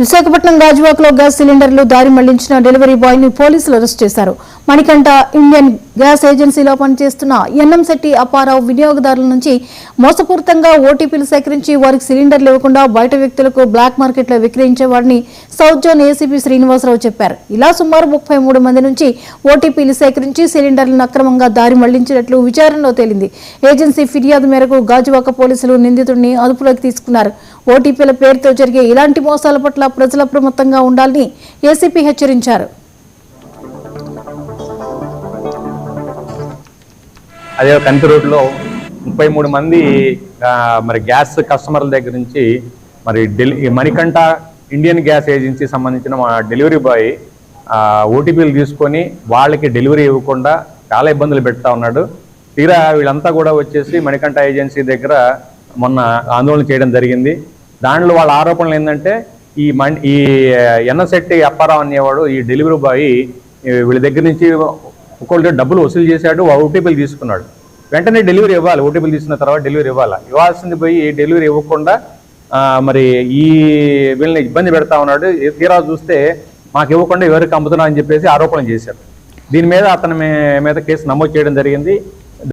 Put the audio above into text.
విశాఖపట్నం గాజువాకలో గ్యాస్ సిలిండర్లు దారి మళ్లించిన డెలివరీ బాయ్ ని పోలీసులు అరెస్ట్ చేశారు. మణికంఠ ఇండియన్ గ్యాస్ ఏజెన్సీలో పనిచేస్తున్న ఎన్ఎంశెట్టి అప్పారావు వినియోగదారుల నుంచి మోసపూరితంగా ఓటీపీలు సేకరించి వారికి సిలిండర్లు ఇవ్వకుండా బయట వ్యక్తులకు బ్లాక్ మార్కెట్లో విక్రయించేవాడిని సౌత్ జోన్ ఏసీపీ శ్రీనివాసరావు చెప్పారు. ఇలా సుమారు 33 మంది నుంచి ఓటీపీలు సేకరించి సిలిండర్లను అక్రమంగా దారి మళ్లించినట్లు విచారణలో తేలింది. ఏజెన్సీ ఫిర్యాదు మేరకు గాజువాక పోలీసులు నిందితుడిని అదుపులోకి తీసుకున్నారు. ఓటీపీల పేరుతో జరిగే ఇలాంటి మోసాల పట్ల ప్రజలు అప్రమత్తంగా ఉండాలని ఏసీపీ హెచ్చరించారు. అదే కంటి రోడ్లో 33 మంది మరి గ్యాస్ కస్టమర్ల దగ్గర నుంచి మరి మణికంఠ ఇండియన్ గ్యాస్ ఏజెన్సీ సంబంధించిన మా డెలివరీ బాయ్ ఓటీపీలు తీసుకొని వాళ్ళకి డెలివరీ ఇవ్వకుండా చాలా ఇబ్బందులు పెడతా ఉన్నాడు. తీరా వీళ్ళంతా కూడా వచ్చేసి మణికంఠ ఏజెన్సీ దగ్గర మొన్న ఆందోళన చేయడం జరిగింది. దాంట్లో వాళ్ళ ఆరోపణలు ఏంటంటే ఈ ఎన్ఎంశెట్టి అప్పారావు అనేవాడు ఈ డెలివరీ బాయ్ వీళ్ళ దగ్గర నుంచి ఒక్కొక్కటి డబ్బులు వసూలు చేశాడు, ఓటీపీలు తీసుకున్నాడు. వెంటనే డెలివరీ ఇవ్వాలి, ఓటీపీలు తీసుకున్న తర్వాత డెలివరీ ఇవ్వాల్సింది పోయి డెలివరీ ఇవ్వకుండా మరి ఈ వీళ్ళని ఇబ్బంది పెడతా ఉన్నాడు. తీరా చూస్తే మాకు ఇవ్వకుండా ఎవరికి అమ్ముతున్నా అని చెప్పేసి ఆరోపణ చేశారు. దీని మీద అతని మీద కేసు నమోదు చేయడం జరిగింది.